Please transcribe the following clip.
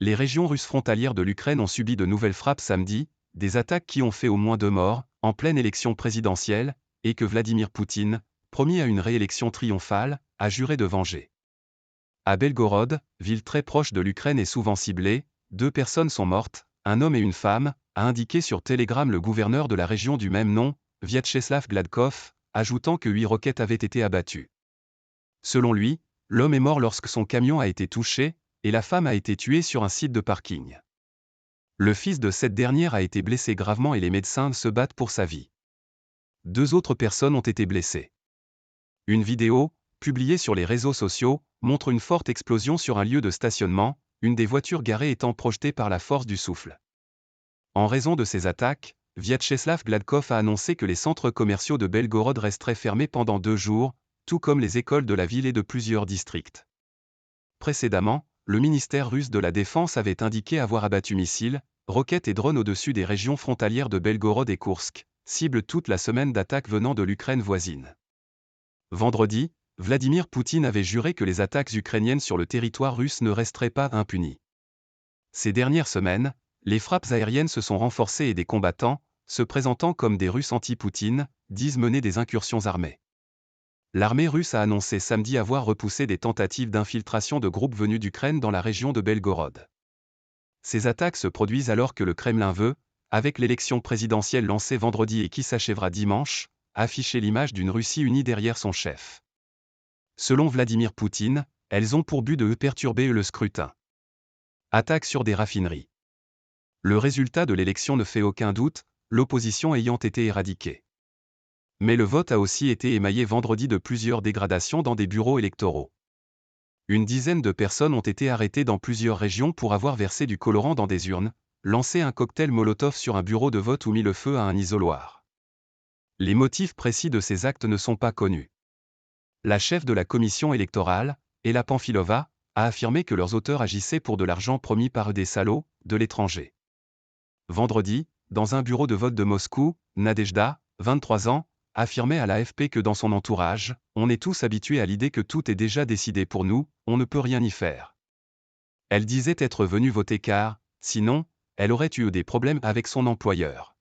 Les régions russes frontalières de l'Ukraine ont subi de nouvelles frappes samedi, des attaques qui ont fait au moins 2 morts, en pleine élection présidentielle, et que Vladimir Poutine, promis à une réélection triomphale, a juré de venger. À Belgorod, ville très proche de l'Ukraine et souvent ciblée, 2 personnes sont mortes, un homme et une femme, a indiqué sur Telegram le gouverneur de la région du même nom, Vyacheslav Gladkov, ajoutant que 8 roquettes avaient été abattues. Selon lui, l'homme est mort lorsque son camion a été touché, et la femme a été tuée sur un site de parking. Le fils de cette dernière a été blessé gravement et les médecins se battent pour sa vie. 2 autres personnes ont été blessées. Une vidéo, publiée sur les réseaux sociaux, montre une forte explosion sur un lieu de stationnement, une des voitures garées étant projetée par la force du souffle. En raison de ces attaques, Vyacheslav Gladkov a annoncé que les centres commerciaux de Belgorod resteraient fermés pendant 2 jours, tout comme les écoles de la ville et de plusieurs districts. Précédemment, le ministère russe de la Défense avait indiqué avoir abattu missiles, roquettes et drones au-dessus des régions frontalières de Belgorod et Koursk, cible toute la semaine d'attaques venant de l'Ukraine voisine. Vendredi, Vladimir Poutine avait juré que les attaques ukrainiennes sur le territoire russe ne resteraient pas impunies. Ces dernières semaines, les frappes aériennes se sont renforcées et des combattants, se présentant comme des Russes anti-Poutine, disent mener des incursions armées. L'armée russe a annoncé samedi avoir repoussé des tentatives d'infiltration de groupes venus d'Ukraine dans la région de Belgorod. Ces attaques se produisent alors que le Kremlin veut, avec l'élection présidentielle lancée vendredi et qui s'achèvera dimanche, afficher l'image d'une Russie unie derrière son chef. Selon Vladimir Poutine, elles ont pour but de perturber le scrutin. Attaque sur des raffineries. Le résultat de l'élection ne fait aucun doute, l'opposition ayant été éradiquée. Mais le vote a aussi été émaillé vendredi de plusieurs dégradations dans des bureaux électoraux. Une dizaine de personnes ont été arrêtées dans plusieurs régions pour avoir versé du colorant dans des urnes, lancé un cocktail Molotov sur un bureau de vote ou mis le feu à un isoloir. Les motifs précis de ces actes ne sont pas connus. La chef de la commission électorale, Ella Pamfilova, a affirmé que leurs auteurs agissaient pour de l'argent promis par des salauds, de l'étranger. Vendredi, dans un bureau de vote de Moscou, Nadejda, 23 ans, affirmait à l'AFP que dans son entourage, on est tous habitués à l'idée que tout est déjà décidé pour nous, on ne peut rien y faire. Elle disait être venue voter car, sinon, elle aurait eu des problèmes avec son employeur.